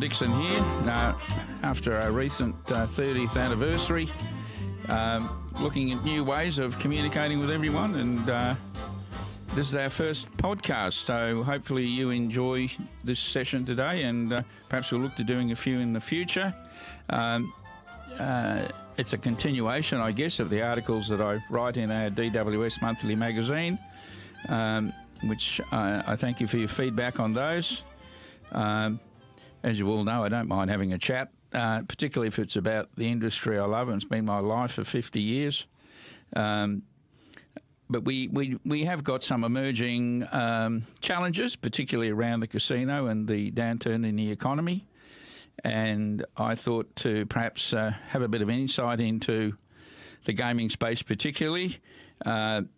Dickson here. After our recent 30th anniversary, looking at new ways of communicating with everyone, and this is our first podcast, so hopefully you enjoy this session today, and perhaps we'll look to doing a few in the future. It's a continuation, I guess, of the articles that I write in our DWS monthly magazine, which I thank you for your feedback on those. As you all know, I don't mind having a chat, particularly if it's about the industry I love, and it's been my life for 50 years. But we have got some emerging challenges, particularly around the casino and the downturn in the economy. And I thought to perhaps have a bit of insight into the gaming space particularly. I'd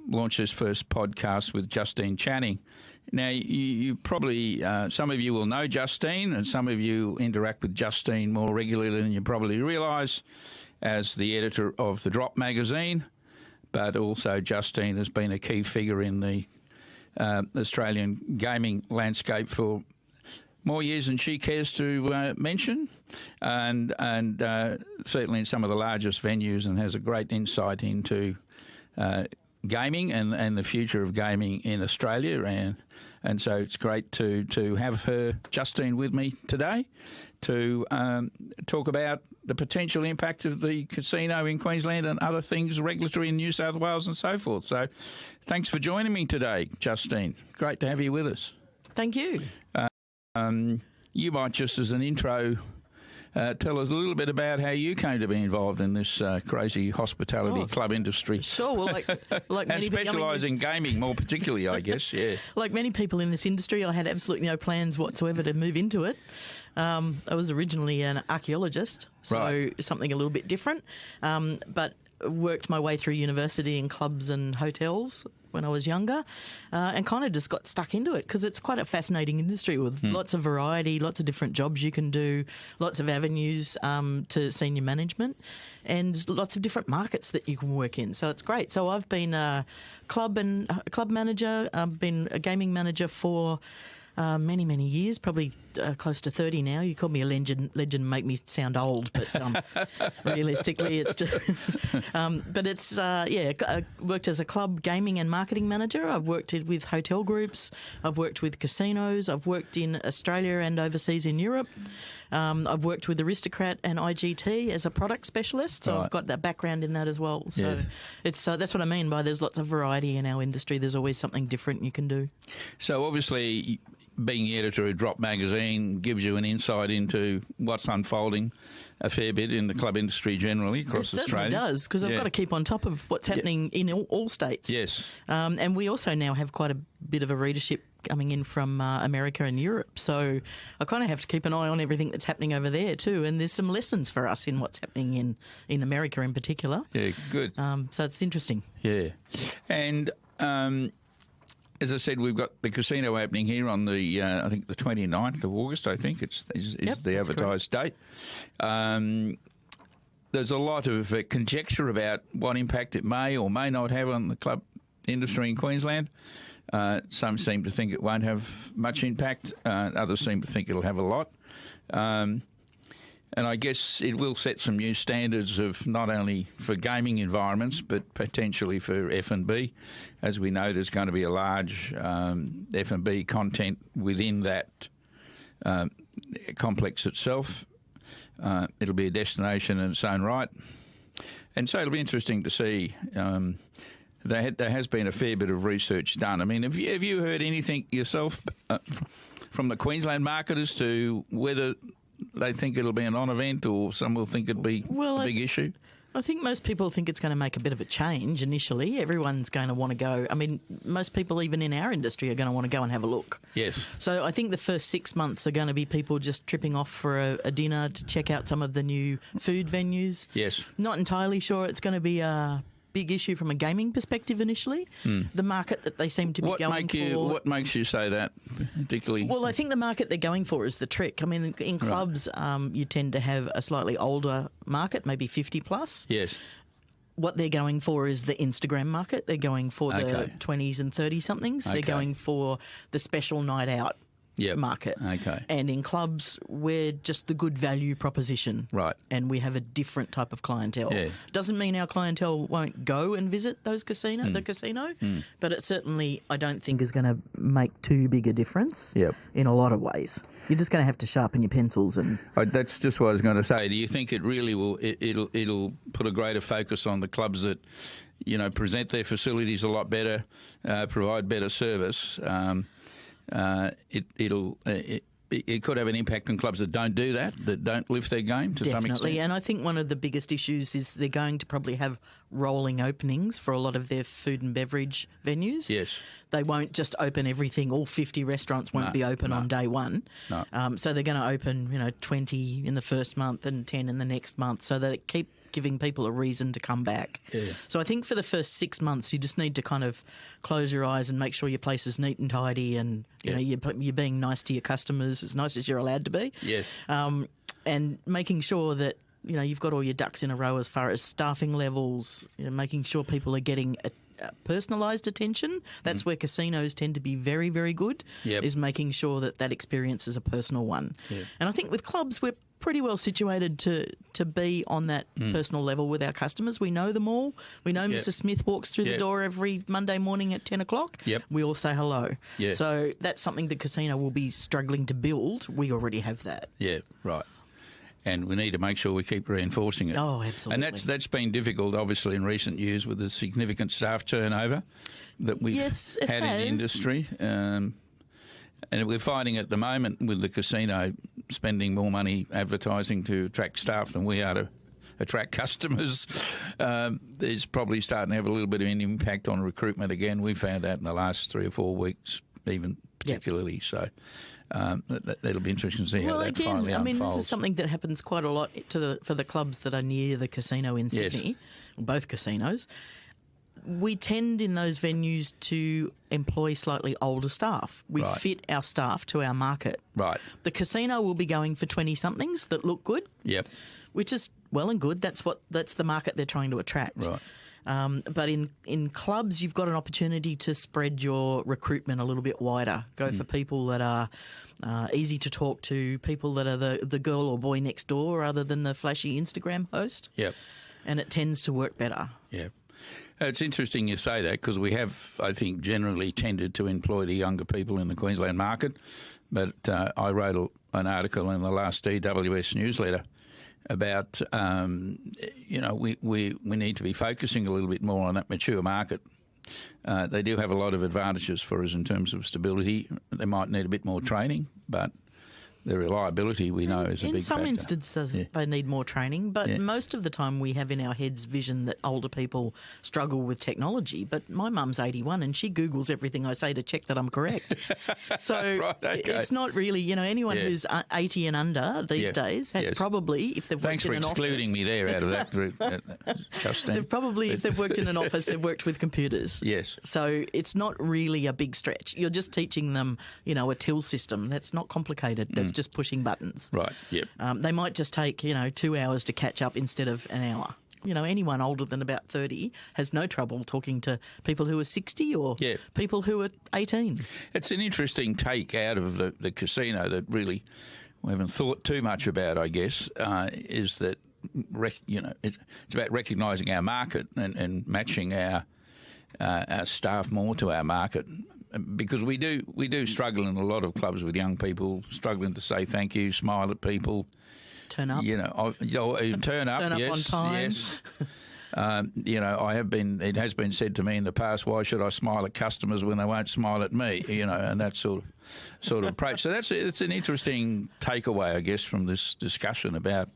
launch this first podcast with Justine Channing. Now, you probably, some of you will know Justine, and some of you interact with Justine more regularly than you probably realise, as the editor of the Drop magazine. But also Justine has been a key figure in the Australian gaming landscape for more years than she cares to mention, and certainly in some of the largest venues, and has a great insight into gaming and the future of gaming in Australia, and so it's great to have her, Justine, with me today to talk about the potential impact of the casino in Queensland and other things, regulatory in New South Wales and so forth. So thanks for joining me today, Justine. Great to have you with us. Thank you. You might, just as an intro, tell us a little bit about how you came to be involved in this crazy hospitality club industry. Sure, well, like and specialise in gaming more particularly, I guess, yeah. Like many people in this industry, I had absolutely no plans whatsoever to move into it. I was originally an archaeologist, so something a little bit different, but worked my way through university in clubs and hotels when I was younger, and kind of just got stuck into it because it's quite a fascinating industry with lots of variety, lots of different jobs you can do, lots of avenues to senior management, and lots of different markets that you can work in. So it's great. So I've been a club manager. I've been a gaming manager for many, many years, probably close to 30 now. You call me a legend make me sound old, but realistically it's just... but it's, I worked as a club gaming and marketing manager. I've worked with hotel groups. I've worked with casinos. I've worked in Australia and overseas in Europe. I've worked with Aristocrat and IGT as a product specialist, so I've got that background in that as well. So it's that's what I mean by there's lots of variety in our industry. There's always something different you can do. So obviously, being the editor of Drop magazine gives you an insight into what's unfolding a fair bit in the club industry generally across Australia. It certainly does, because I've got to keep on top of what's happening in all states. Yes. And we also now have quite a bit of a readership coming in from America and Europe. So I kind of have to keep an eye on everything that's happening over there too. And there's some lessons for us in what's happening in America in particular. Yeah, good. So it's interesting. Yeah. And as I said, we've got the casino opening here on the, I think, the 29th of August, I think is the advertised date. There's a lot of conjecture about what impact it may or may not have on the club industry in Queensland. Some seem to think it won't have much impact. Others seem to think it'll have a lot. And I guess it will set some new standards of not only for gaming environments but potentially for F&B. As we know, there's going to be a large F&B content within that complex itself. It'll be a destination in its own right. And so it'll be interesting to see. There has been a fair bit of research done. I mean, have you heard anything yourself from the Queensland market as to whether they think it'll be a non-event or some will think it'll be a big issue? I think most people think it's going to make a bit of a change initially. Everyone's going to want to go. I mean, most people even in our industry are going to want to go and have a look. Yes. So I think the first 6 months are going to be people just tripping off for a dinner to check out some of the new food venues. Yes. Not entirely sure it's going to be a big issue from a gaming perspective initially. The market that they seem to be going for. What makes you say that particularly? Well, I think the market they're going for is the trick. I mean, in clubs, you tend to have a slightly older market, maybe 50 plus. Yes. What they're going for is the Instagram market. They're going for the 20s and 30-somethings. They're going for the special night out market. Okay. And in clubs, we're just the good value proposition. Right. And we have a different type of clientele. Yeah. Doesn't mean our clientele won't go and visit the casino, but it certainly, I don't think, is going to make too big a difference in a lot of ways. You're just going to have to sharpen your pencils. And that's just what I was going to say. Do you think it really will? It'll put a greater focus on the clubs that, present their facilities a lot better, provide better service. It could have an impact on clubs that don't do that don't lift their game to some extent. And I think one of the biggest issues is they're going to probably have rolling openings for a lot of their food and beverage venues. Yes. They won't just open everything. All 50 restaurants won't be open on day one. No. So they're going to open, 20 in the first month and 10 in the next month, so they keep giving people a reason to come back. Yeah. So I think for the first 6 months, you just need to kind of close your eyes and make sure your place is neat and tidy, and you're being nice to your customers, as nice as you're allowed to be. Yes. And making sure that you've got all your ducks in a row as far as staffing levels. Making sure people are getting personalised attention. That's where casinos tend to be very, very good. Yep. Is making sure that experience is a personal one. Yep. And I think with clubs, we're pretty well situated to be on that personal level with our customers. We know them all. We know Mrs. Smith walks through the door every Monday morning at 10 o'clock. Yep. We all say hello. Yeah. So that's something the casino will be struggling to build. We already have that. Yeah, right. And we need to make sure we keep reinforcing it. Oh, absolutely. And that's been difficult, obviously, in recent years with the significant staff turnover that we've had in the industry. And we're finding at the moment with the casino spending more money advertising to attract staff than we are to attract customers. There's probably starting to have a little bit of an impact on recruitment again. We found that in the last 3 or 4 weeks, even particularly. So that'll be interesting to see how that finally unfolds. This is something that happens quite a lot for the clubs that are near the casino in Sydney, both casinos. We tend in those venues to employ slightly older staff. We fit our staff to our market. Right. The casino will be going for 20-somethings that look good. Yep. Which is well and good. That's the market they're trying to attract. Right. But in clubs, you've got an opportunity to spread your recruitment a little bit wider. Go for people that are easy to talk to, people that are the girl or boy next door rather than the flashy Instagram host. Yep. And it tends to work better. Yeah. It's interesting you say that because we have, I think, generally tended to employ the younger people in the Queensland market. But I wrote an article in the last DWS newsletter about, we need to be focusing a little bit more on that mature market. They do have a lot of advantages for us in terms of stability. They might need a bit more training, but the reliability we know is a big factor. In some instances, they need more training, but most of the time we have in our heads vision that older people struggle with technology. But my mum's 81 and she Googles everything I say to check that I'm correct. So it's not really, anyone who's 80 and under these days has probably, if they've worked in an office... Thanks for excluding me there out of that group, Justine. If they've worked in an office, they've worked with computers. Yes. So it's not really a big stretch. You're just teaching them, a till system. That's not complicated. That's just pushing buttons. Right, yep. They might just take, 2 hours to catch up instead of an hour. Anyone older than about 30 has no trouble talking to people who are 60 or people who are 18. It's an interesting take out of the casino that really we haven't thought too much about, I guess, is that, it's about recognising our market and matching our staff more to our market. Because we do struggle in a lot of clubs with young people, struggling to say thank you, smile at people. Turn up. Turn up, Turn up yes, on time. Yes. It has been said to me in the past, why should I smile at customers when they won't smile at me? And that sort of approach. So it's an interesting takeaway, I guess, from this discussion about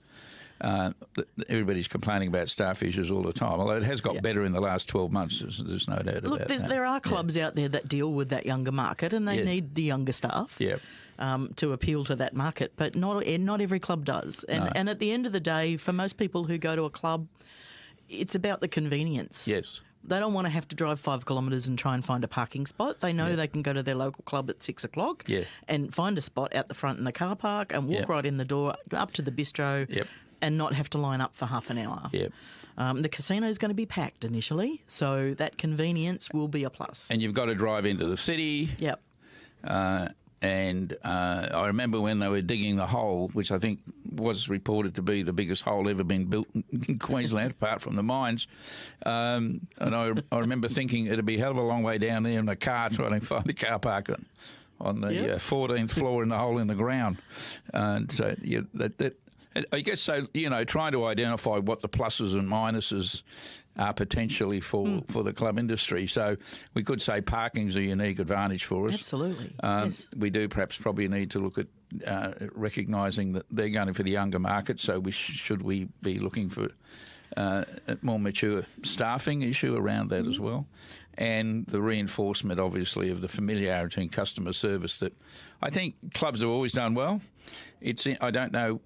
everybody's complaining about staff issues all the time, although it has got better in the last 12 months. There's no doubt about that. There are clubs out there that deal with that younger market and they need the younger staff to appeal to that market, but not every club does. And at the end of the day, for most people who go to a club, it's about the convenience. Yes. They don't want to have to drive 5 kilometres and try and find a parking spot. They know they can go to their local club at 6 o'clock and find a spot out the front in the car park and walk right in the door up to the bistro and not have to line up for half an hour. Yep. The casino is going to be packed initially, so that convenience will be a plus. And you've got to drive into the city. Yep. And I remember when they were digging the hole, which I think was reported to be the biggest hole ever been built in Queensland, apart from the mines. And I remember thinking it'd be a hell of a long way down there in a car trying to find a car park on the 14th floor in the hole in the ground. And so, I guess so, trying to identify what the pluses and minuses are potentially for the club industry. So we could say parking's a unique advantage for us. Absolutely. Yes. We do perhaps probably need to look at recognising that they're going for the younger market, so should we be looking for a more mature staffing issue around that as well, and the reinforcement, obviously, of the familiarity and customer service that I think clubs have always done well. I don't know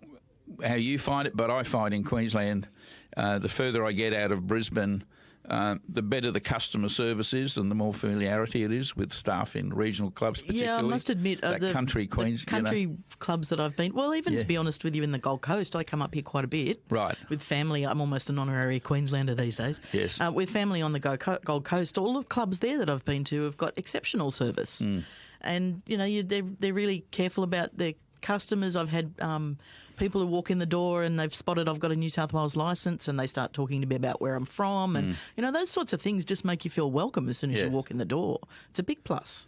how you find it, but I find in Queensland, the further I get out of Brisbane, the better the customer service is and the more familiarity it is with staff in regional clubs, particularly. Yeah, I must admit, the country clubs that I've been, well, even to be honest with you, in the Gold Coast, I come up here quite a bit. Right. With family. I'm almost an honorary Queenslander these days. Yes. With family on the Gold Coast, all the clubs there that I've been to have got exceptional service. And, they're really careful about their customers. I've had people who walk in the door and they've spotted I've got a New South Wales licence and they start talking to me about where I'm from, and those sorts of things just make you feel welcome as soon as you walk in the door. It's a big plus.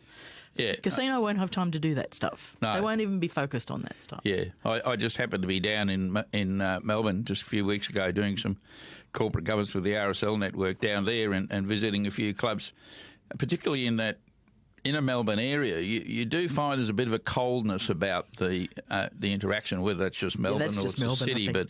Yeah, Casino won't have time to do that stuff. No. They won't even be focused on that stuff. Yeah, I just happened to be down in Melbourne just a few weeks ago doing some corporate governance with the RSL network down there and visiting a few clubs, particularly in that inner Melbourne area. You do find there's a bit of a coldness about the interaction, whether that's just Melbourne or it's the city, but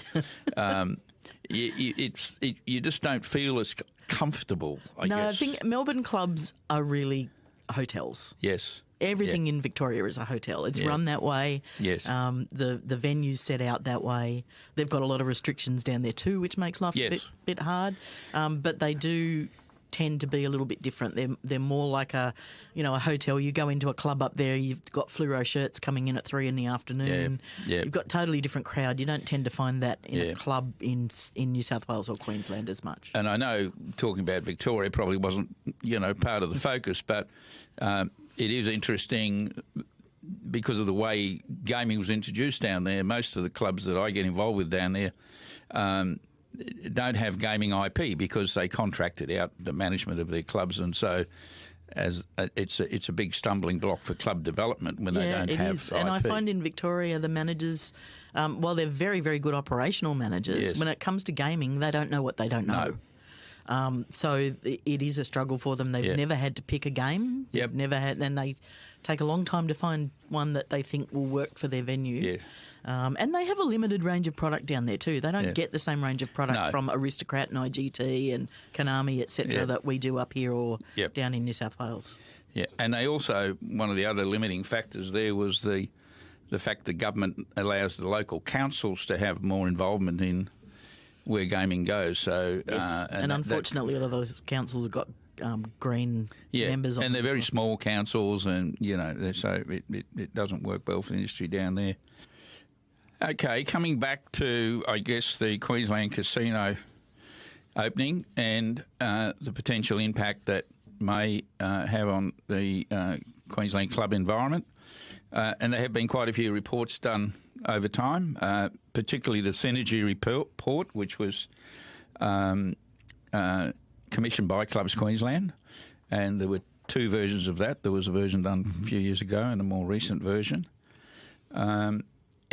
you just don't feel as comfortable, I guess. I think Melbourne clubs are really hotels. Yes. Everything in Victoria is a hotel. It's run that way. Yes. The venue's set out that way. They've got a lot of restrictions down there too, which makes life a bit hard. But they do tend to be a little bit different. They're more like a hotel. You go into a club up there, you've got fluoro shirts coming in at 3 p.m. You've got totally different crowd. You don't tend to find that in a club in New South Wales or Queensland as much. And I know talking about Victoria probably wasn't part of the focus, but it is interesting because of the way gaming was introduced down there. Most of the clubs that I get involved with down there don't have gaming IP because they contracted out the management of their clubs, and so it's a big stumbling block for club development when they don't have IP. And I find in Victoria the managers, while they're very, very good operational managers, when it comes to gaming, they don't know what they don't know. So it is a struggle for them. They've never had to pick a game. Never had, and they take a long time to find one that they think will work for their venue. And they have a limited range of product down there too. They don't get the same range of product from Aristocrat and IGT and Konami, etc., that we do up here or down in New South Wales. Yeah, and they also, one of the other limiting factors there was the fact the government allows the local councils to have more involvement in where gaming goes. So, and unfortunately, a lot of those councils have got green members on and they're them. very small councils, and so it doesn't work well for the industry down there. Okay, coming back to, I guess, the Queensland casino opening and the potential impact that may have on the Queensland club environment. And there have been quite a few reports done over time, particularly the Synergy report, which was commissioned by Clubs Queensland. And there were two versions of that. There was a version done a few years ago and a more recent version.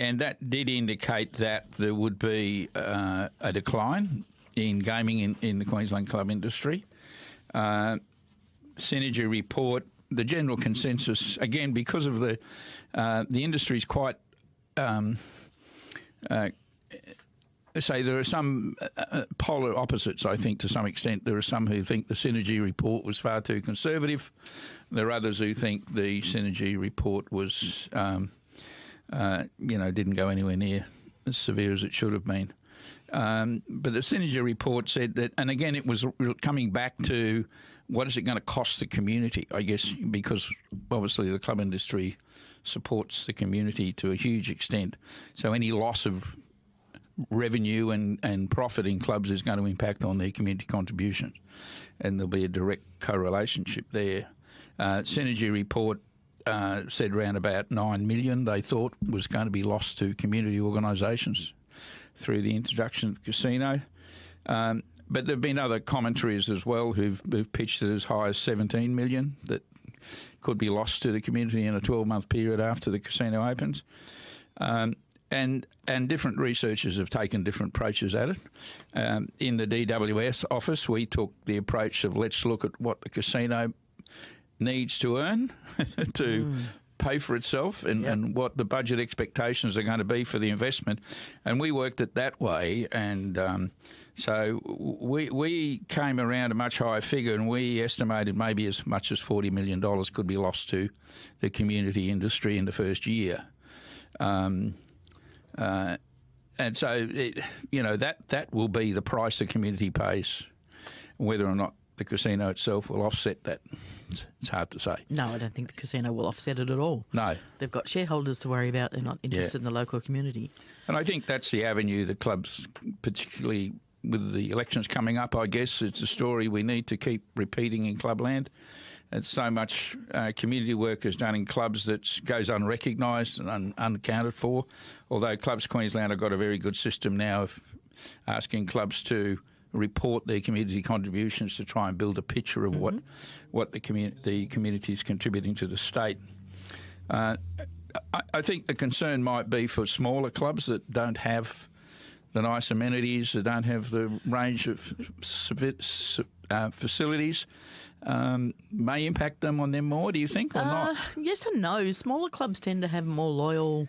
And that did indicate that there would be a decline in gaming in the Queensland club industry. Synergy report, the general consensus, again, because of the industry's quite... say there are some polar opposites, I think, to some extent. There are some who think the Synergy report was far too conservative. There are others who think the Synergy report was... didn't go anywhere near as severe as it should have been. But the Synergy report said that, and again, it was coming back to what is it going to cost the community, I guess, because obviously the club industry supports the community to a huge extent. So any loss of revenue and profit in clubs is going to impact on their community contributions, and there'll be a direct correlationship there. Synergy report said around about 9 million they thought was going to be lost to community organisations through the introduction of the casino. But there have been other commentaries as well who've pitched it as high as 17 million that could be lost to the community in a 12-month period after the casino opens. And different researchers have taken different approaches at it. In the DWS office, we took the approach of let's look at what the casino needs to earn to pay for itself and what the budget expectations are going to be for the investment. And we worked it that way. And so we came around a much higher figure, and we estimated maybe as much as $40 million could be lost to the community industry in the first year. And so, that will be the price the community pays. Whether or not the casino itself will offset that, it's hard to say. No, I don't think the casino will offset it at all. No. They've got shareholders to worry about. They're not interested in the local community. And I think that's the avenue the clubs, particularly with the elections coming up, I guess, it's a story we need to keep repeating in clubland. It's so much community work is done in clubs that goes unrecognised and unaccounted for, although Clubs Queensland have got a very good system now of asking clubs to report their community contributions to try and build a picture of what the community is contributing to the state. I think the concern might be for smaller clubs that don't have the nice amenities, that don't have the range of facilities. May impact them on them more, do you think, or not? Yes and no. Smaller clubs tend to have more loyal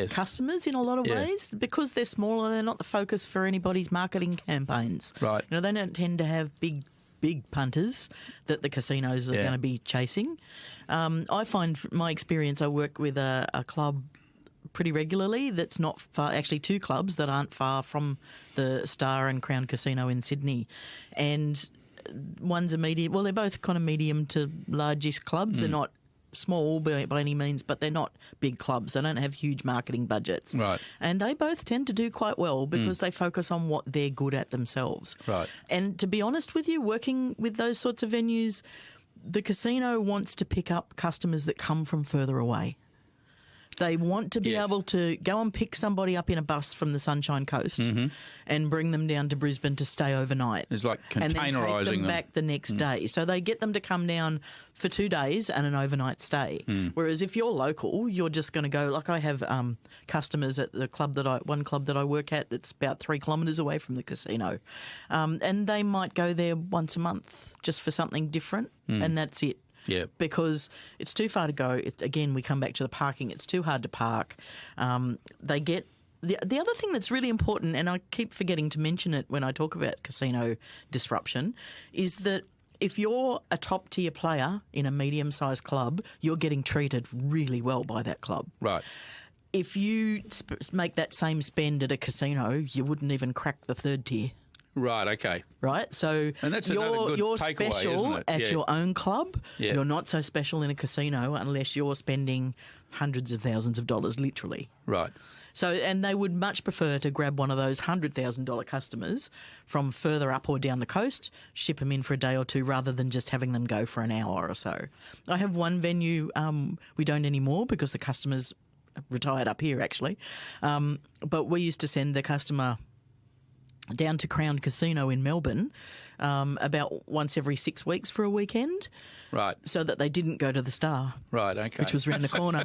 customers in a lot of ways. Because they're smaller, they're not the focus for anybody's marketing campaigns. Right. They don't tend to have big punters that the casinos are going to be chasing. I find, from my experience, I work with a club pretty regularly that's not far, actually two clubs that aren't far from the Star and Crown Casino in Sydney. And one's a medium, well, they're both kind of medium to largish clubs. They're not small by any means, but they're not big clubs. They don't have huge marketing budgets. Right. And they both tend to do quite well because they focus on what they're good at themselves. Right. And to be honest with you, working with those sorts of venues, the casino wants to pick up customers that come from further away. They want to be able to go and pick somebody up in a bus from the Sunshine Coast and bring them down to Brisbane to stay overnight. It's like containerising them. And then take them back the next day. So they get them to come down for 2 days and an overnight stay. Whereas if you're local, you're just going to go, like I have customers at the club one club that I work at that's about 3 kilometres away from the casino. And they might go there once a month just for something different, and that's it. Yeah, because it's too far to go. Again, we come back to the parking. It's too hard to park. They get the other thing that's really important, and I keep forgetting to mention it when I talk about casino disruption, is that if you're a top-tier player in a medium-sized club, you're getting treated really well by that club. Right. If you make that same spend at a casino, you wouldn't even crack the third tier. Right, okay. Right, so and that's you're takeaway, special at your own club. Yeah. You're not so special in a casino unless you're spending hundreds of thousands of dollars, literally. Right. So, and they would much prefer to grab one of those $100,000 customers from further up or down the coast, ship them in for a day or two rather than just having them go for an hour or so. I have one venue, we don't anymore because the customer's retired up here actually, but we used to send the customer down to Crown Casino in Melbourne about once every 6 weeks for a weekend. Right. So that they didn't go to the Star. Right, okay. Which was around the corner.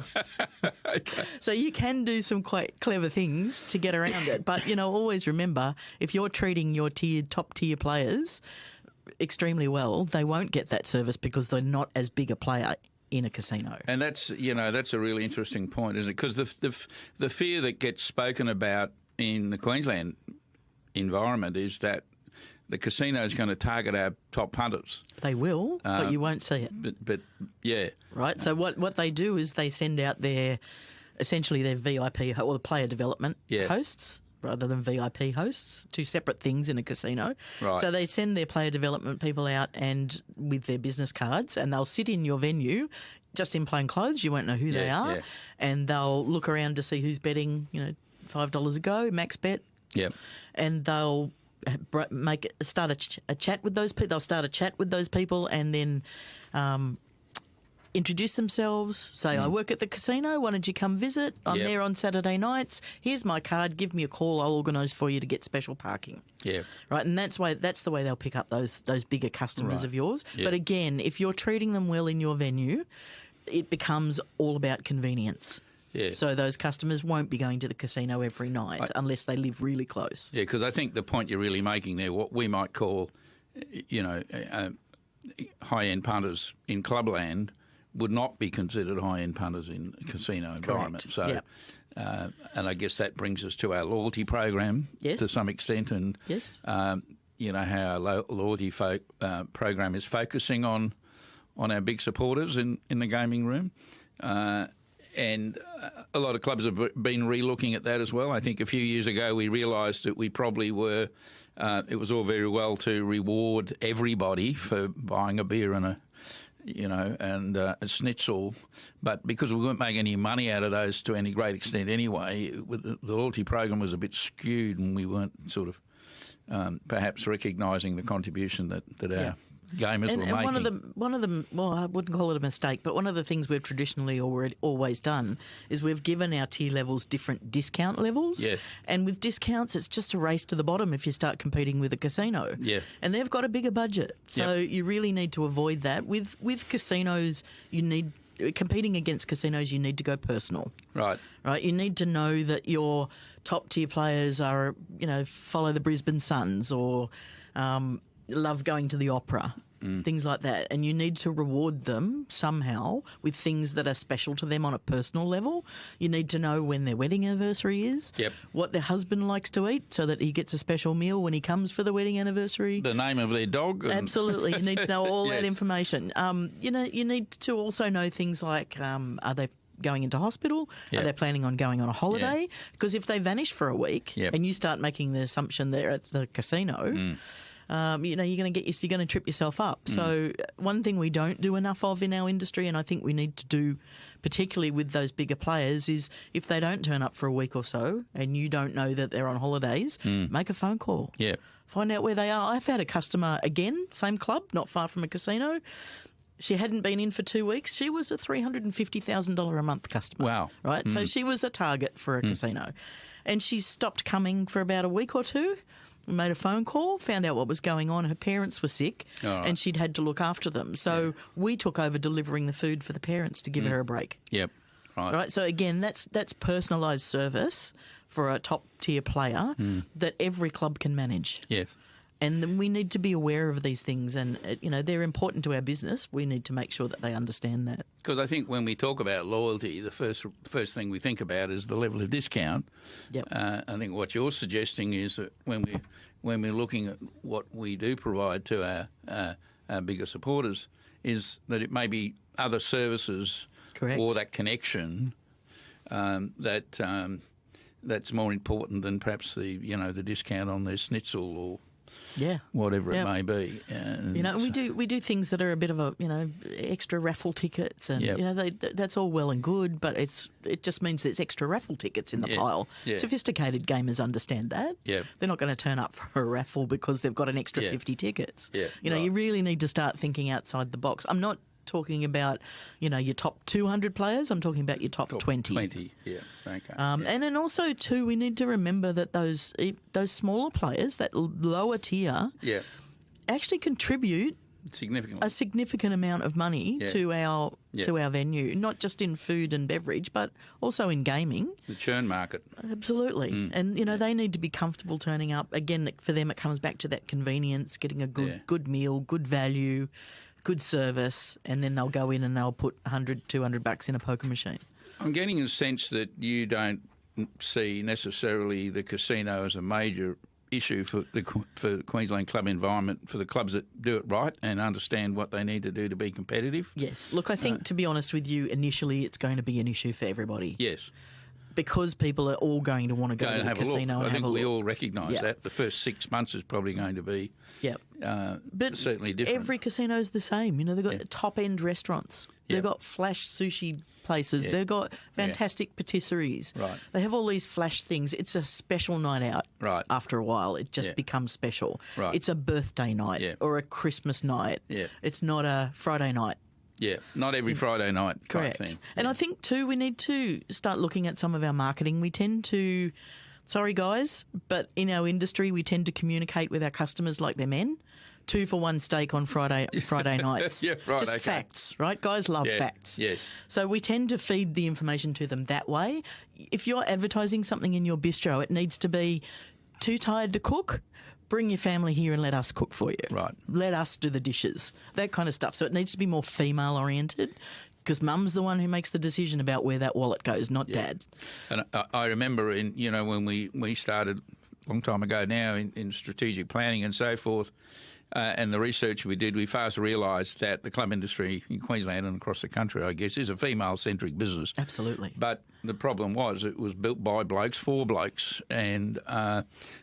Okay. So you can do some quite clever things to get around it. But, always remember, if you're treating your top-tier players extremely well, they won't get that service because they're not as big a player in a casino. And that's a really interesting point, isn't it? Because the fear that gets spoken about in the Queensland environment is that the casino is going to target our top punters. They will, but you won't see it. But yeah. Right, so what they do is they send out essentially their VIP or the player development hosts rather than VIP hosts, 2 separate things in a casino. Right. So they send their player development people out and with their business cards, and they'll sit in your venue just in plain clothes. You won't know who they are. And they'll look around to see who's betting, $5 a go, max bet. Yep. And they'll start a chat with those people. They'll start a chat with those people, and then introduce themselves, say, I work at the casino, why don't you come visit? I'm there on Saturday nights. Here's my card, give me a call, I'll organise for you to get special parking. Yeah. Right, and that's the way they'll pick up those bigger customers of yours. Yeah. But again, if you're treating them well in your venue, it becomes all about convenience. Yeah. So those customers won't be going to the casino every night unless they live really close. Yeah, because I think the point you're really making there, what we might call, high-end punters in clubland would not be considered high-end punters in a casino environment. Correct. So, and I guess that brings us to our loyalty program to some extent, and how our loyalty program is focusing on our big supporters in the gaming room. And a lot of clubs have been re-looking at that as well. I think a few years ago we realised that we probably were. It was all very well to reward everybody for buying a beer and a schnitzel, but because we weren't making any money out of those to any great extent anyway, the loyalty program was a bit skewed, and we weren't sort of perhaps recognising the contribution that our gamers were making. One of them, well, I wouldn't call it a mistake, but one of the things we've traditionally always done is we've given our tier levels different discount levels. Yes. And with discounts, it's just a race to the bottom if you start competing with a casino. Yeah. And they've got a bigger budget. So you really need to avoid that. With casinos, competing against casinos, you need to go personal. Right. You need to know that your top tier players are, follow the Brisbane Suns or love going to the opera, things like that. And you need to reward them somehow with things that are special to them on a personal level. You need to know when their wedding anniversary is, what their husband likes to eat so that he gets a special meal when he comes for the wedding anniversary. The name of their dog. Absolutely. You need to know all that information. You need to also know things like, are they going into hospital? Are they planning on going on a holiday? Because if they vanish for a week and you start making the assumption they're at the casino, you're going to trip yourself up. So one thing we don't do enough of in our industry, and I think we need to do, particularly with those bigger players, is if they don't turn up for a week or so and you don't know that they're on holidays, make a phone call. Yeah. Find out where they are. I've had a customer, again, same club, not far from a casino. She hadn't been in for 2 weeks. She was a $350,000 a month customer. Wow. Right? So she was a target for a casino. And she stopped coming for about a week or two. We made a phone call, found out what was going on. Her parents were sick and she'd had to look after them. So we took over delivering the food for the parents to give her a break. Yep. Right. So again, that's personalised service for a top-tier player that every club can manage. Yes. And then we need to be aware of these things, and they're important to our business. We need to make sure that they understand that. Because I think when we talk about loyalty, the first thing we think about is the level of discount. Yep. I think what you're suggesting is that when we're looking at what we do provide to our bigger supporters, is that it may be other services. Correct. Or that connection that's more important than perhaps the discount on their schnitzel or. Yeah, whatever it may be, and we do things that are a bit of a extra raffle tickets, and that's all well and good, but it just means there's extra raffle tickets in the pile. Yeah. Sophisticated gamers understand that. Yeah. They're not going to turn up for a raffle because they've got an extra 50 tickets. Yeah. You really need to start thinking outside the box. I'm not talking about your top 200 players. I'm talking about your top 20. 20, yeah. Okay. And then also too, we need to remember that those smaller players, that lower tier, actually contribute a significant amount of money to our venue, not just in food and beverage, but also in gaming. The churn market. Absolutely. And they need to be comfortable turning up. Again, for them, it comes back to that convenience, getting a good meal, good value, good service, and then they'll go in and they'll put $100, $200 in a poker machine. I'm getting a sense that you don't see necessarily the casino as a major issue for the Queensland club environment, for the clubs that do it right and understand what they need to do to be competitive. Yes. Look, I think, to be honest with you, initially it's going to be an issue for everybody. Yes. Because people are all going to want to go to the casino and have a look. I think we all recognise that. The first 6 months is probably going to be but certainly different. Every casino is the same. They've got top-end restaurants. They've got flash sushi places. They've got fantastic patisseries. Right. They have all these flash things. It's a special night out. Right. After a while, it just becomes special. Right. It's a birthday night or a Christmas night. Yeah. It's not a Friday night. Yeah, not every Friday night type Correct. thing. And I think, too, we need to start looking at some of our marketing. We tend to, sorry guys, but in our industry we tend to communicate with our customers like they're men. 2 for 1 steak on Friday nights. Yeah, right, Just okay. facts, right? Guys love facts. Yes. So we tend to feed the information to them that way. If you're advertising something in your bistro, it needs to be too tired to cook. Bring your family here and let us cook for you. Right. Let us do the dishes. That kind of stuff. So it needs to be more female oriented. Because mum's the one who makes the decision about where that wallet goes, not dad. And I remember when we started a long time ago now in strategic planning and so forth, and the research we did, we fast realised that the club industry in Queensland and across the country, I guess, is a female-centric business. Absolutely. But the problem was it was built by blokes for blokes, and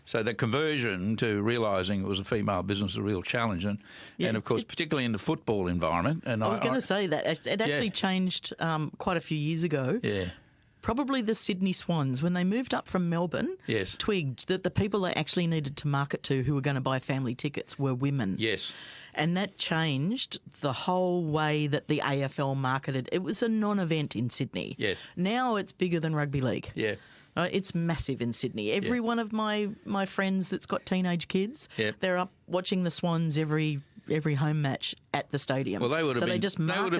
so the conversion to realising it was a female business is a real challenge. And of course, particularly in the football environment. And I was going to say that. It actually changed quite a few years ago. Yeah. Probably the Sydney Swans, when they moved up from Melbourne, twigged that the people they actually needed to market to who were going to buy family tickets were women. Yes. And that changed the whole way that the AFL marketed. It was a non-event in Sydney. Yes. Now it's bigger than rugby league. Yeah. It's massive in Sydney. Every one of my friends that's got teenage kids, they're up watching the Swans every home match at the stadium. Well, they would have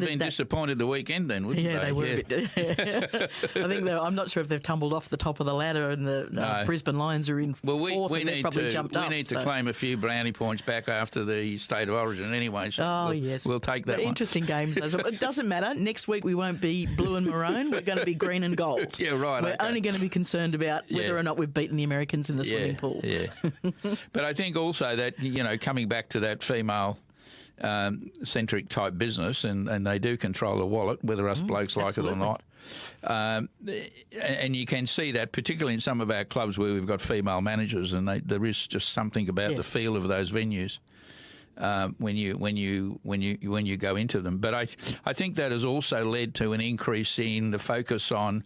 been disappointed the weekend then, wouldn't they? Yeah, they were. I think I'm not sure if they've tumbled off the top of the ladder and the Brisbane Lions are in fourth and they've probably jumped up. We need to claim a few brownie points back after the State of Origin anyway. So we'll take that one. Interesting games. It doesn't matter. Next week we won't be blue and maroon. We're going to be green and gold. Yeah, right. We're only going to be concerned about whether or not we've beaten the Americans in the swimming pool. Yeah. But I think also that, coming back to that female centric type business, and they do control the wallet, whether us blokes like it or not. And you can see that particularly in some of our clubs where we've got female managers, and there is just something about the feel of those venues when you go into them. But I think that has also led to an increase in the focus on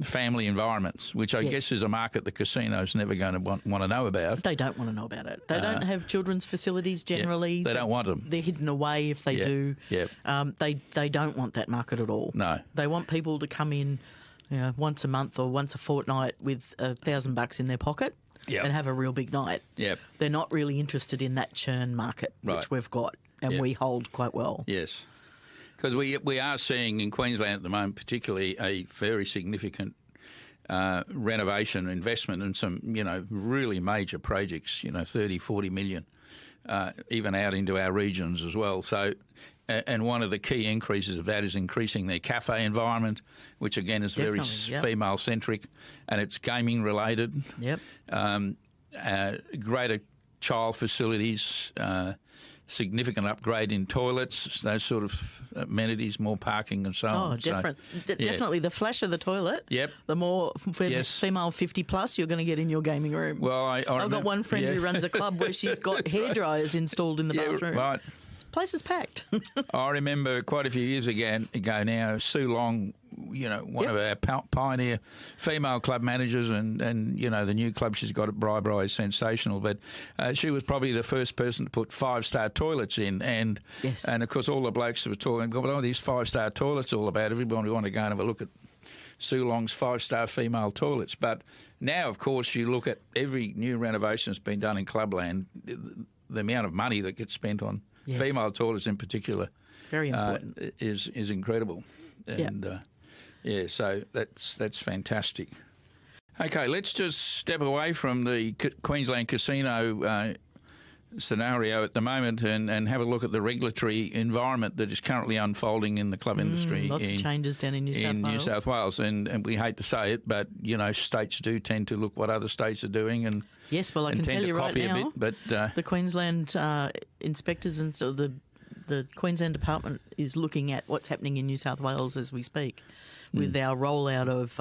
family environments, which I guess is a market the casino's never going to want to know about. They don't want to know about it. They don't have children's facilities generally. Yeah, they don't want them. They're hidden away if they do. Yeah. They don't want that market at all. No. They want people to come in once a month or once a fortnight with $1,000 in their pocket. And have a real big night. Yep. They're not really interested in that churn market, which we've got and we hold quite well. Yes. Because we are seeing in Queensland at the moment particularly a very significant renovation investment in some, really major projects, 30, 40 million, even out into our regions as well. So, and one of the key increases of that is increasing their cafe environment, which again is very female-centric, and it's gaming-related. Yep. Greater child facilities, significant upgrade in toilets, those sort of amenities, more parking and so on. Definitely. The flash of the toilet, the more female 50-plus you're going to get in your gaming room. Well, I've got one friend who runs a club where she's got hairdryers installed in the bathroom. Right. Place is packed. I remember quite a few years ago now, Sue Long, one of our pioneer female club managers, and the new club she's got at Bri is sensational. But she was probably the first person to put 5-star toilets in, and of course all the blokes were talking, what are these 5-star toilets all about? Everybody want to go and have a look at Sue Long's 5-star female toilets. But now, of course, you look at every new renovation that's been done in Clubland, the amount of money that gets spent on female toilets in particular, very important, is incredible. And so that's fantastic. Okay, let's just step away from the Queensland casino scenario at the moment and have a look at the regulatory environment that is currently unfolding in the club industry. Lots of changes down in New South Wales, and we hate to say it, but states do tend to look what other states are doing and yes, well, I can tell you right now, but the Queensland inspectors and so the Queensland Department is looking at what's happening in New South Wales as we speak. With our rollout of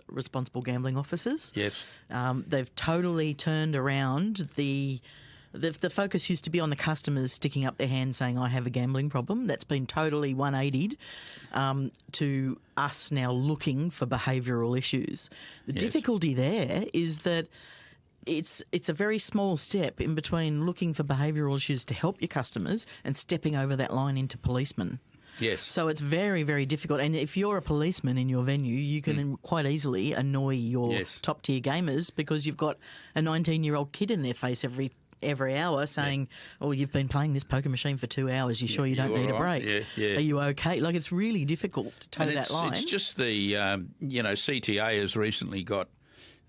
responsible gambling officers. Yes. They've totally turned around the focus used to be on the customers sticking up their hand saying, I have a gambling problem. That's been totally 180'd to us now looking for behavioural issues. The difficulty there is that it's a very small step in between looking for behavioural issues to help your customers and stepping over that line into policemen. Yes. So it's very, very difficult. And if you're a policeman in your venue, you can quite easily annoy your top-tier gamers because you've got a 19-year-old kid in their face every hour saying, oh, you've been playing this poker machine for 2 hours. You sure you don't need a break? Are you okay? Like, it's really difficult to toe that line. It's just the, CTA has recently got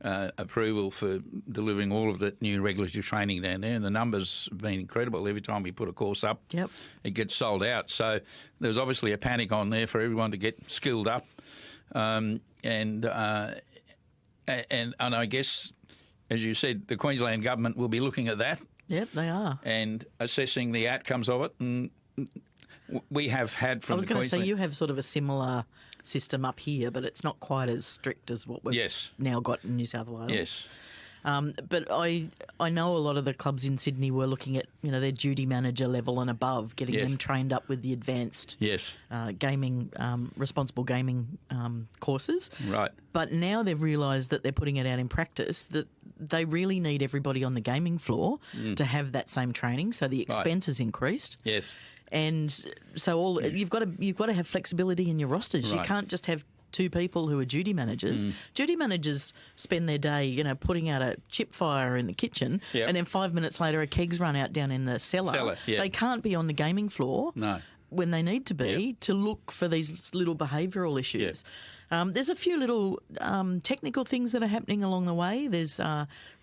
approval for delivering all of the new regulatory training down there, and the numbers have been incredible. Every time we put a course up, it gets sold out. So there's obviously a panic on there for everyone to get skilled up. And I guess, as you said, the Queensland government will be looking at that. Yep, they are. And assessing the outcomes of it. And we have had from the Queensland... I was going to say, you have sort of a similar system up here, but it's not quite as strict as what we've now got in New South Wales. Yes. But I know a lot of the clubs in Sydney were looking at, their duty manager level and above, getting them trained up with the advanced gaming, responsible gaming courses. Right. But now they've realised that they're putting it out in practice that they really need everybody on the gaming floor to have that same training, so the expense has increased. Yes. And so you've got to have flexibility in your rosters. You can't just have two people who are duty managers. Duty managers spend their day, putting out a chip fire in the kitchen, and then 5 minutes later a keg's run out down in the cellar. They can't be on the gaming floor when they need to be to look for these little behavioural issues. There's a few little technical things that are happening along the way. There's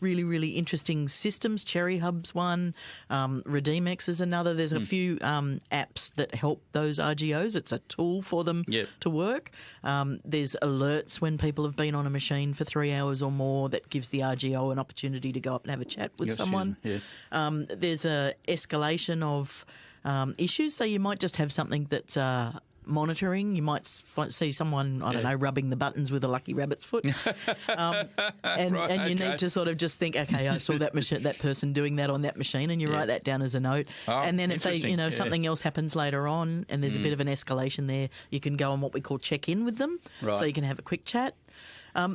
really, really interesting systems. Cherry Hub's one. RedeemX is another. There's a few apps that help those RGOs. It's a tool for them to work. There's alerts when people have been on a machine for 3 hours or more that gives the RGO an opportunity to go up and have a chat with someone. There's a escalation of issues. So you might just have something that's monitoring. You might see someone, I don't know, rubbing the buttons with a lucky rabbit's foot. And you need to sort of just think, okay, I saw that person doing that on that machine, and you write that down as a note. And then if they, something else happens later on and there's a bit of an escalation there, you can go on what we call check-in with them. So you can have a quick chat.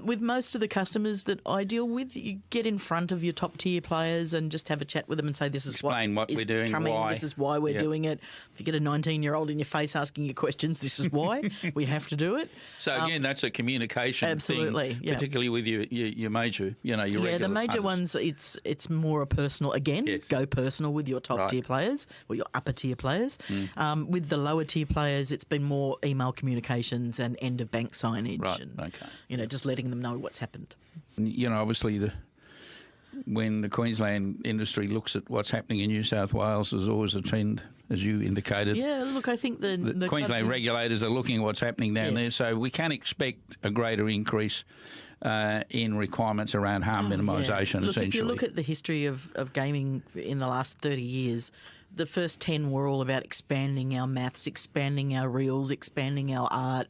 With most of the customers that I deal with, you get in front of your top-tier players and just have a chat with them and say, this is explain what we're doing, coming, why. This is why we're doing it. If you get a 19-year-old in your face asking you questions, this is why. We have to do it. So, again, that's a communication thing, particularly with your major, your regular the major punters. ones, it's more a personal, go personal with your top-tier players or your upper-tier players. With the lower-tier players, it's been more email communications and end-of-bank signage. And, just letting them know what's happened. Obviously, when the Queensland industry looks at what's happening in New South Wales, there's always a trend, as you indicated. Yeah, look, I think the Queensland regulators are looking at what's happening down there, so we can expect a greater increase in requirements around harm minimisation, essentially. If you look at the history of gaming in the last 30 years, the first 10 were all about expanding our maths, expanding our reels, expanding our art,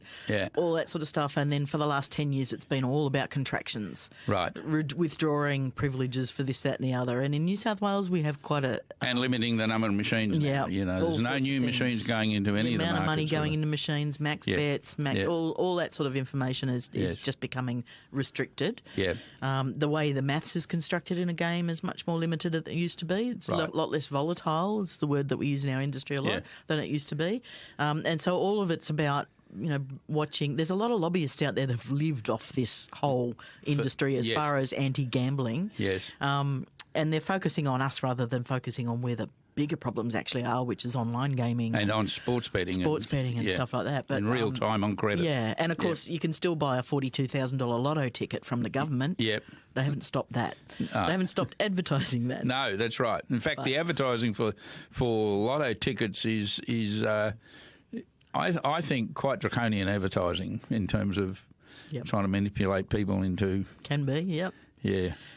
all that sort of stuff. And then for the last 10 years, it's been all about contractions. Right. Withdrawing privileges for this, that and the other. And in New South Wales, we have quite a... And limiting the number of machines now. There's no new machines going into any of the markets. The amount of money going into machines, max bets, all that sort of information is just becoming restricted. The way the maths is constructed in a game is much more limited than it used to be. It's a lot less volatile. It's the word that we use in our industry a lot than it used to be. And so all of it's about, watching. There's a lot of lobbyists out there that have lived off this whole industry as far as anti-gambling. And they're focusing on us rather than focusing on where the bigger problems actually are, which is online gaming. And on sports betting and stuff like that. But in real time on credit. And of course you can still buy a $42,000 lotto ticket from the government. They haven't stopped that. They haven't stopped advertising that. No, that's right. In fact, the advertising for lotto tickets is I think, quite draconian advertising in terms of trying to manipulate people into... Can be,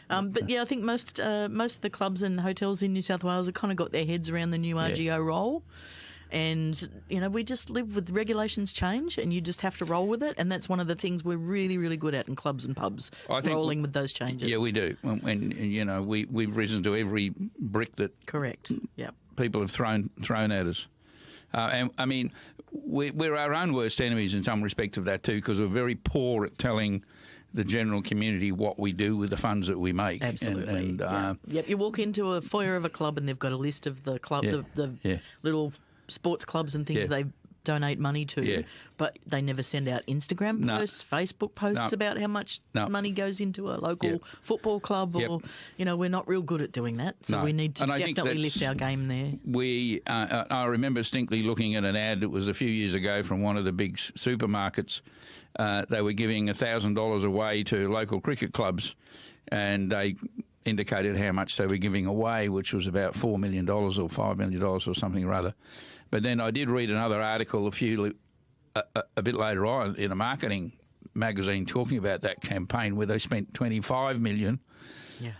but I think most of the clubs and hotels in New South Wales have kind of got their heads around the new RGO role. And, we just live with regulations change and you just have to roll with it. And that's one of the things we're really, really good at in clubs and pubs, rolling with those changes. Yeah, we do. And we've risen to every brick that people have thrown at us. And I mean, we're our own worst enemies in some respect of that too, because we're very poor at telling the general community what we do with the funds that we make. Absolutely. You walk into a foyer of a club and they've got a list of the club, the little sports clubs and things donate money to, Yeah. but they never send out Instagram No. posts, Facebook posts No. about how much No. money goes into a local Yep. football club, Yep. or we're not real good at doing that. So No. we need to And I think definitely that's- lift our game there. I remember distinctly looking at an ad that was a few years ago from one of the big supermarkets. They were giving $1,000 away to local cricket clubs, and they indicated how much they were giving away, which was about $4 million or $5 million or something or other. But then I did read another article a bit later on in a marketing magazine talking about that campaign where they spent $25 million Yeah.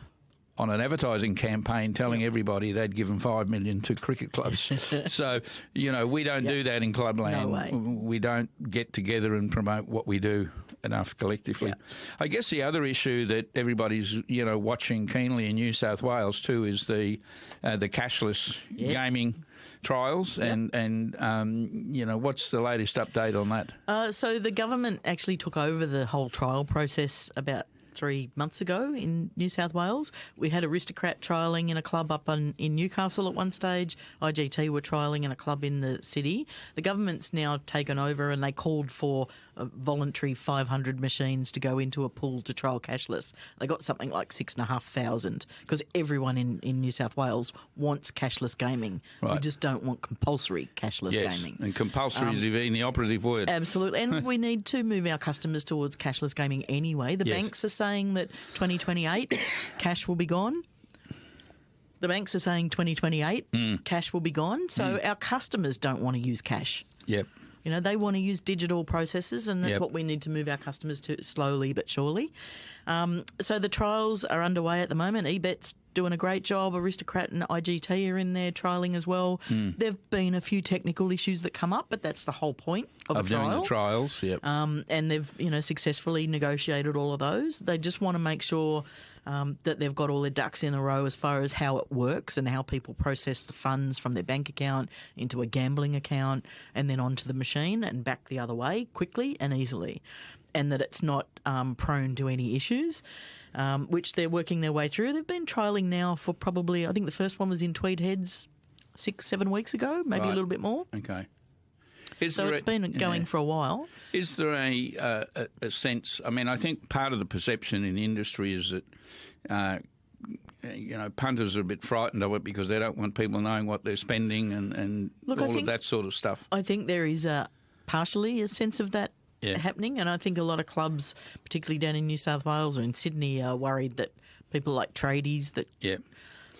on an advertising campaign telling everybody they'd given $5 million to cricket clubs. So, we don't do that in Clubland. No way. We don't get together and promote what we do enough collectively. Yeah. I guess the other issue that everybody's, watching keenly in New South Wales too is the cashless gaming trials. Yep. And what's the latest update on that? So the government actually took over the whole trial process about 3 months ago in New South Wales. We had Aristocrat trialling in a club up in Newcastle at one stage. IGT were trialling in a club in the city. The government's now taken over, and they called for a voluntary 500 machines to go into a pool to trial cashless. They got something like 6,500 because everyone in New South Wales wants cashless gaming. Right. We just don't want compulsory cashless gaming. And compulsory is even the operative word. Absolutely. And we need to move our customers towards cashless gaming anyway. The banks are saying that 2028 cash will be gone. The banks are saying 2028 cash will be gone. So our customers don't want to use cash. Yep. They want to use digital processes, and that's Yep. what we need to move our customers to slowly but surely. So the trials are underway at the moment. eBet's doing a great job. Aristocrat and IGT are in there trialling as well. There have been a few technical issues that come up, but that's the whole point of a trial. Doing the trials, yep. And they've successfully negotiated all of those. They just want to make sure that they've got all their ducks in a row as far as how it works and how people process the funds from their bank account into a gambling account and then onto the machine and back the other way quickly and easily, and that it's not prone to any issues, which they're working their way through. They've been trialling now for probably, I think the first one was in Tweed Heads 6-7 weeks ago, maybe a little bit more. Okay. So it's been going for a while. Is there a sense? I mean, I think part of the perception in the industry is that punters are a bit frightened of it because they don't want people knowing what they're spending and all of that sort of stuff. I think there is partially a sense of that happening, and I think a lot of clubs, particularly down in New South Wales or in Sydney, are worried that people like tradies that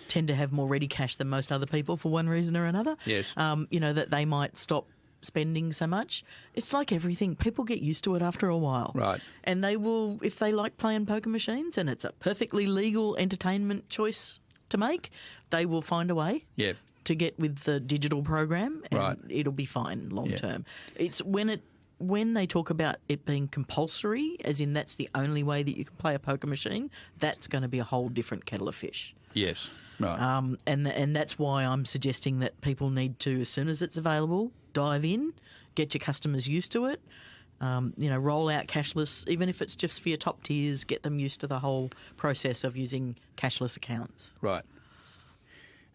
tend to have more ready cash than most other people for one reason or another. Yes. That they might stop spending so much. It's like everything. People get used to it after a while. Right. And they will, if they like playing poker machines and it's a perfectly legal entertainment choice to make, they will find a way to get with the digital program, and it'll be fine long term. It's when they talk about it being compulsory, as in that's the only way that you can play a poker machine, that's going to be a whole different kettle of fish. Yes. Right. And that's why I'm suggesting that people need to, as soon as it's available, dive in, get your customers used to it, roll out cashless, even if it's just for your top tiers, get them used to the whole process of using cashless accounts. Right.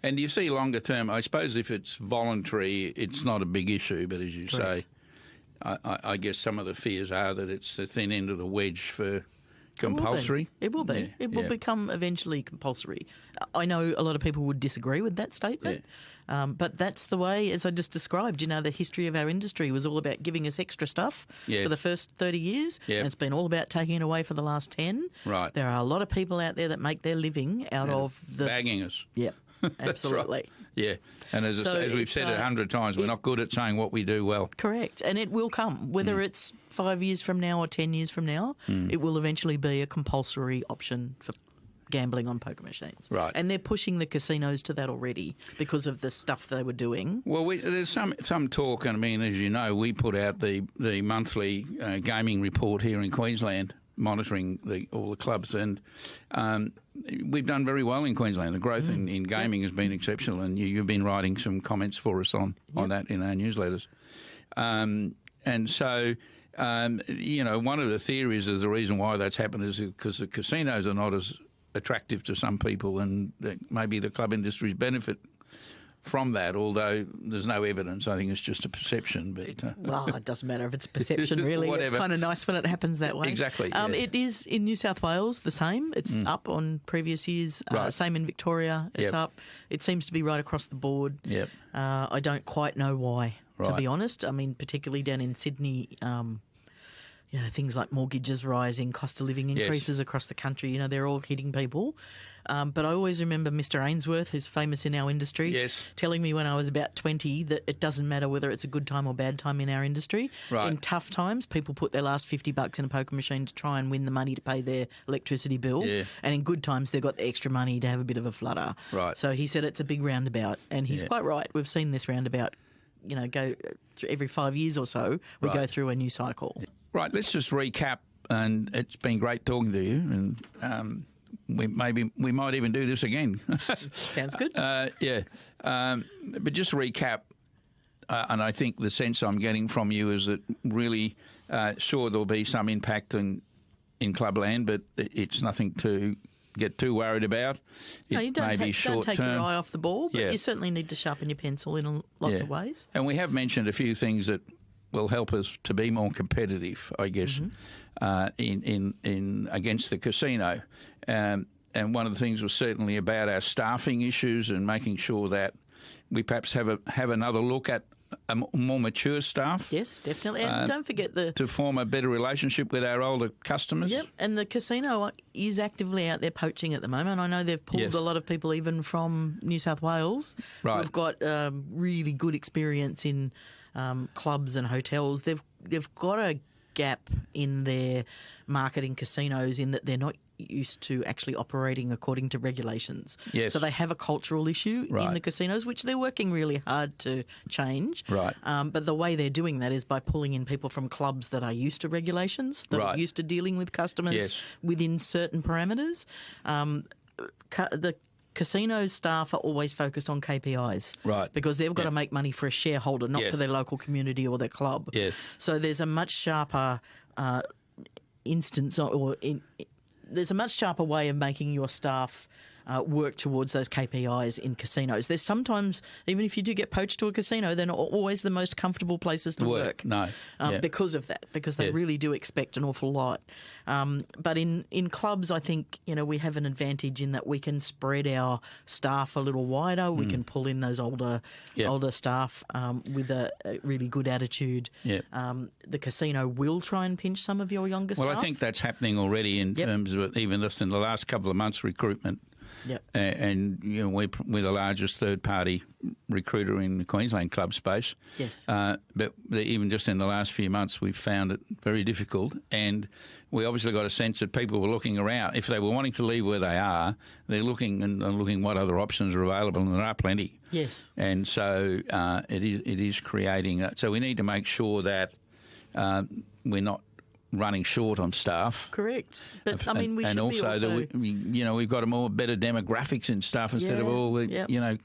And you see longer term, I suppose if it's voluntary, it's not a big issue, but as you say, I guess some of the fears are that it's the thin end of the wedge for compulsory. It will be. Yeah, it will become eventually compulsory. I know a lot of people would disagree with that statement, but that's the way, as I just described, the history of our industry was all about giving us extra stuff for the first 30 years, and it's been all about taking it away for the last 10. Right. There are a lot of people out there that make their living out of the... bagging us. Yep, absolutely. Right. Yeah, and as we've said 100 times, we're not good at saying what we do well. Correct, and it will come, whether it's 5 years from now or 10 years from now, it will eventually be a compulsory option for gambling on poker machines. Right. And they're pushing the casinos to that already because of the stuff they were doing. Well, there's some talk, and I mean, as you know, we put out the monthly gaming report here in Queensland, monitoring all the clubs, and we've done very well in Queensland. The growth in gaming has been exceptional, and you've been writing some comments for us on that in our newsletters. And so, one of the theories is the reason why that's happened is because the casinos are not as attractive to some people, and that maybe the club industry's benefit from that, although there's no evidence. I think it's just a perception. But well, it doesn't matter if it's a perception, really. Whatever. It's kind of nice when it happens that way. Exactly. Yeah. It is in New South Wales the same. It's up on previous years. Right. Same in Victoria. It's up. It seems to be right across the board. Yep. I don't quite know why, to Right. be honest. I mean, particularly down in Sydney, things like mortgages rising, cost of living increases across the country, they're all hitting people. But I always remember Mr. Ainsworth, who's famous in our industry, telling me when I was about 20 that it doesn't matter whether it's a good time or bad time in our industry. Right. In tough times, people put their last $50 in a poker machine to try and win the money to pay their electricity bill. Yeah. And in good times, they've got the extra money to have a bit of a flutter. Right. So he said it's a big roundabout. And he's quite right. We've seen this roundabout, go through every 5 years or so, we go through a new cycle. Right, let's just recap, and it's been great talking to you, and we might even do this again. Sounds good. But just to recap, and I think the sense I'm getting from you is that really, sure, there'll be some impact in clubland, but it's nothing to get too worried about. No, you don't take your eye off the ball, but Yeah. you certainly need to sharpen your pencil in lots of ways. And we have mentioned a few things that will help us to be more competitive, I guess, in against the casino. And one of the things was certainly about our staffing issues and making sure that we perhaps have another look at a more mature staff. Yes, definitely. And don't forget to form a better relationship with our older customers. Yep, and the casino is actively out there poaching at the moment. I know they've pulled a lot of people even from New South Wales. Right. We've got really good experience in clubs and hotels. They've got a gap in their marketing casinos in that they're not used to actually operating according to regulations. Yes. So they have a cultural issue in the casinos, which they're working really hard to change. Right. But the way they're doing that is by pulling in people from clubs that are used to regulations, that are used to dealing with customers within certain parameters. The casino staff are always focused on KPIs. Right. Because they've got to make money for a shareholder, not for their local community or their club. Yes. So there's a much sharper there's a much sharper way of making your staff work towards those KPIs in casinos. There's sometimes, even if you do get poached to a casino, they're not always the most comfortable places to work. No. Because of that, because they really do expect an awful lot. But in clubs, I think, we have an advantage in that we can spread our staff a little wider. We can pull in those older staff with a really good attitude. Yep. The casino will try and pinch some of your younger staff. Well, I think that's happening already in terms of even just in the last couple of months recruitment. Yep. And we're the largest third-party recruiter in the Queensland club space. Yes. But even just in the last few months, we've found it very difficult. And we obviously got a sense that people were looking around. If they were wanting to leave where they are, they're looking and looking what other options are available, and there are plenty. Yes. And so it is creating that. So we need to make sure that we're not running short on staff. Correct. But, I mean, we should and be also we've got a better demographics and stuff instead of all the,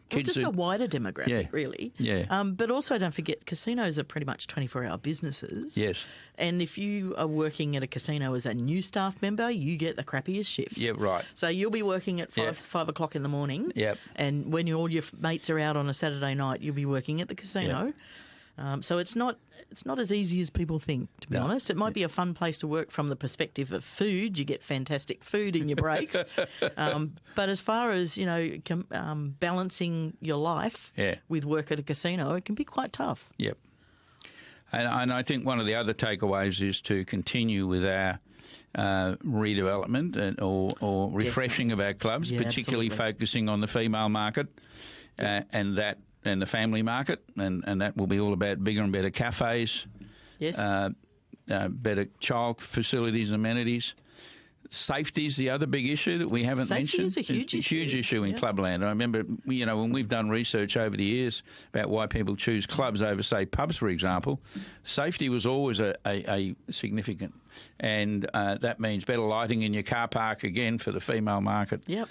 kids. Just a wider demographic, really. Yeah. But also don't forget, casinos are pretty much 24-hour businesses. Yes. And if you are working at a casino as a new staff member, you get the crappiest shifts. Yeah, right. So you'll be working at 5 o'clock in the morning. Yep. And when all your mates are out on a Saturday night, you'll be working at the casino. Yep. So it's not as easy as people think, to be honest. It might be a fun place to work from the perspective of food. You get fantastic food in your breaks. But as far as, balancing your life with work at a casino, it can be quite tough. Yep. And I think one of the other takeaways is to continue with our redevelopment or refreshing of our clubs, particularly focusing on the female market and the family market, and that will be all about bigger and better cafes, better child facilities, amenities. Safety is the other big issue that we haven't mentioned. Safety is a huge issue in clubland. I remember, when we've done research over the years about why people choose clubs over, say, pubs, for example, safety was always a significant. And that means better lighting in your car park, again, for the female market. Yep.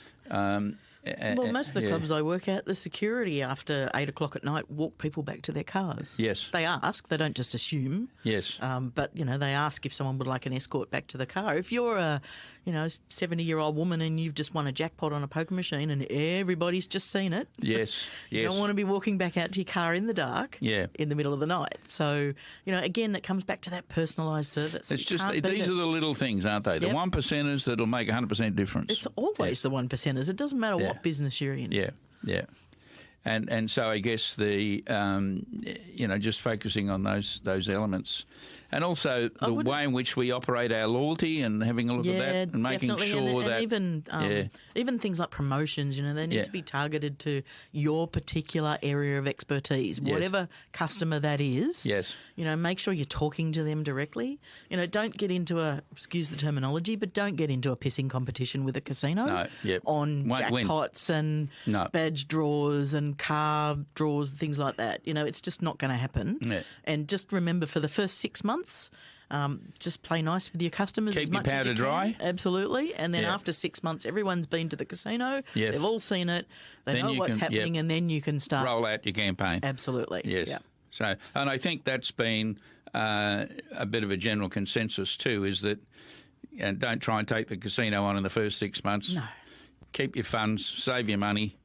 Well, most of the clubs I work at, the security after 8 o'clock at night walk people back to their cars. Yes. They ask. They don't just assume. Yes. But, they ask if someone would like an escort back to the car. If you're a, 70-year-old woman and you've just won a jackpot on a poker machine and everybody's just seen it. Yes. You don't want to be walking back out to your car in the dark in the middle of the night. So, again, that comes back to that personalised service. It's just, these are the little things, aren't they? The 1%ers that'll make 100% difference. It's always the 1%ers. It doesn't matter what business you're in. Yeah. And so I guess the just focusing on those elements, and also the way in which we operate our loyalty and having a look at that and making sure that even things like promotions, they need to be targeted to your particular area of expertise, whatever customer that is. Yes. Make sure you're talking to them directly. Don't get into excuse the terminology, but don't get into a pissing competition with a casino on jackpots and badge draws and car draws and things like that. It's just not going to happen. Yeah. And just remember, for the first 6 months, just play nice with your customers. Keep as your much powder as you dry. Can. Absolutely. And then after 6 months, everyone's been to the casino. Yes. They've all seen it. They know what's happening, and then you can start. Roll out your campaign. Absolutely. Yes. Yep. So, and I think that's been a bit of a general consensus too, is that don't try and take the casino on in the first 6 months. No. Keep your funds, save your money,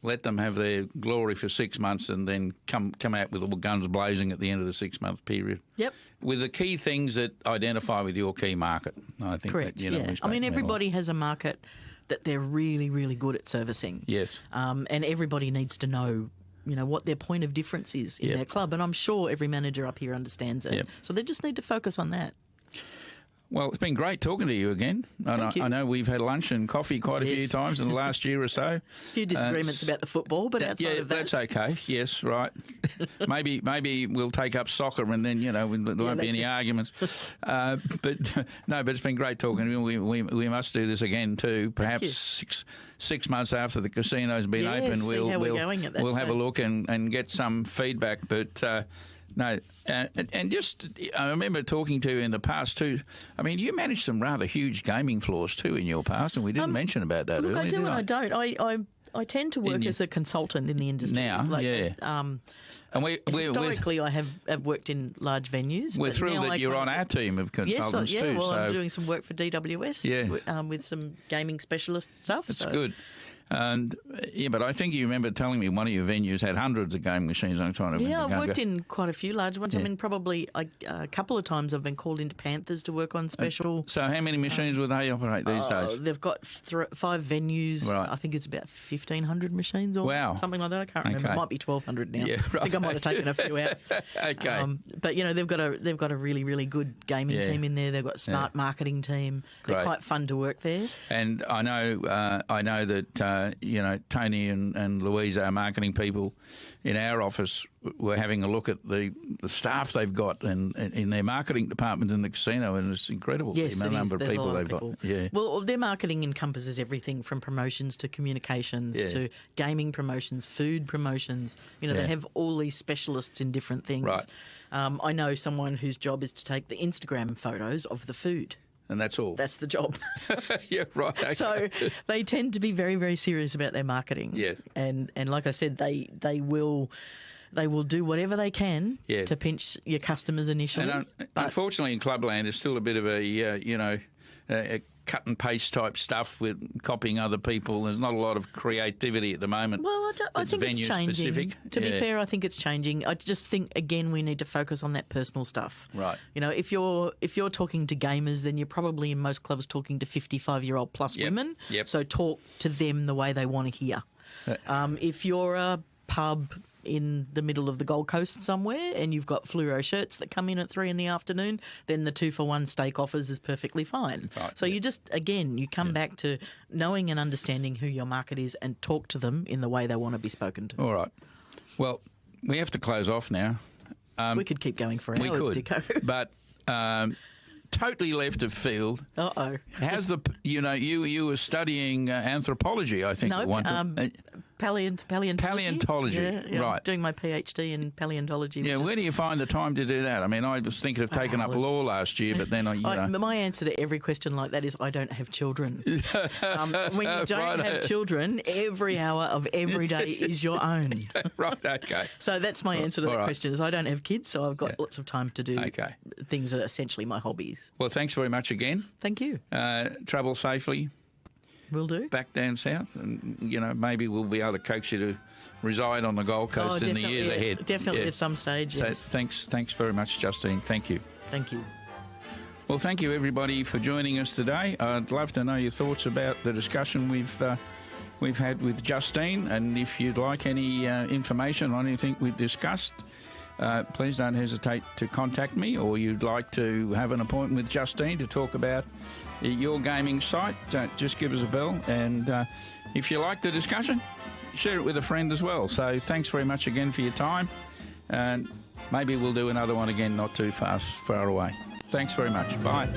let them have their glory for 6 months, and then come out with all guns blazing at the end of the 6 month period. Yep. With the key things that identify with your key market. I think correct. That, everybody has a market that they're really, really good at servicing. Yes. And everybody needs to know what their point of difference is in their club. And I'm sure every manager up here understands it. Yep. So they just need to focus on that. Well, it's been great talking to you again. I know we've had lunch and coffee quite a few times in the last year or so. A few disagreements about the football, but outside of that... that's okay. Yes, right. maybe we'll take up soccer and then, there won't be any arguments. But it's been great talking to you. We must do this again too. Perhaps six months after the casino's been open, we'll have a look and get some feedback. But... No, and just I remember talking to you in the past too. I mean, you managed some rather huge gaming floors too in your past, and we didn't mention about that earlier. I do and I don't. I tend to work as a consultant in the industry now. And historically, I have worked in large venues. We're thrilled that you're on our team of consultants too. Well, I'm doing some work for DWS with some gaming specialist stuff. It's good. And but I think you remember telling me one of your venues had hundreds of game machines. I'm trying to remember. I've worked in quite a few large ones. I mean, probably a couple of times I've been called into Panthers to work on special. So how many machines would they operate these days? They've got 5 venues. Right. I think it's about 1,500 machines or something like that. I can't remember. It might be 1,200 now. Yeah, right. I think I might have taken a few out. Okay. But they've got a really, really good gaming team in there. They've got a smart marketing team. Great. They're quite fun to work there. And I know that Tony and Louise, our marketing people in our office, were having a look at the staff they've got and in their marketing department in the casino, and it's incredible the number of people they've got. Yeah. Well, their marketing encompasses everything from promotions to communications to gaming promotions, food promotions. They have all these specialists in different things. Right. I know someone whose job is to take the Instagram photos of the food. And that's all. That's the job. Yeah, right. Okay. So they tend to be very, very serious about their marketing. Yes. And like I said, they will do whatever they can to pinch your customers initially. And unfortunately, in Clubland, there's still a bit of a cut and paste type stuff with copying other people. There's not a lot of creativity at the moment. Well, I think it's changing. Specific. To be fair, I think it's changing. I just think, again, we need to focus on that personal stuff. Right. If you're talking to gamers, then you're probably in most clubs talking to 55-year-old plus women. Yep. So talk to them the way they want to hear. If you're a pub in the middle of the Gold Coast somewhere and you've got fluoro shirts that come in at 3 p.m, then the 2-for-1 steak offers is perfectly fine. Right, so you just, again, you come back to knowing and understanding who your market is and talk to them in the way they want to be spoken to. All right. Well, we have to close off now. We could keep going for hours, Dicko. But totally left of field. Uh-oh. How's you were studying anthropology, I think. No, Paleontology. Paleontology, yeah, right. I'm doing my PhD in paleontology. Yeah, where do you find the time to do that? I mean, I was thinking of taking up law last year, but then my answer to every question like that is I don't have children. When you don't have children, every hour of every day is your own. Right, okay. So that's my answer to that question is I don't have kids, so I've got lots of time to do things that are essentially my hobbies. Well, thanks very much again. Thank you. Travel safely. Will do. Back down south, and maybe we'll be able to coax you to reside on the Gold Coast in the years ahead. Definitely at some stage. So yes. thanks very much, Justine. Thank you. Thank you. Well, thank you everybody for joining us today. I'd love to know your thoughts about the discussion we've had with Justine, and if you'd like any information on anything we've discussed, please don't hesitate to contact me, or you'd like to have an appointment with Justine to talk about your gaming site, just give us a bell. And if you like the discussion, share it with a friend as well. So thanks very much again for your time. And maybe we'll do another one again not too far away. Thanks very much. Bye.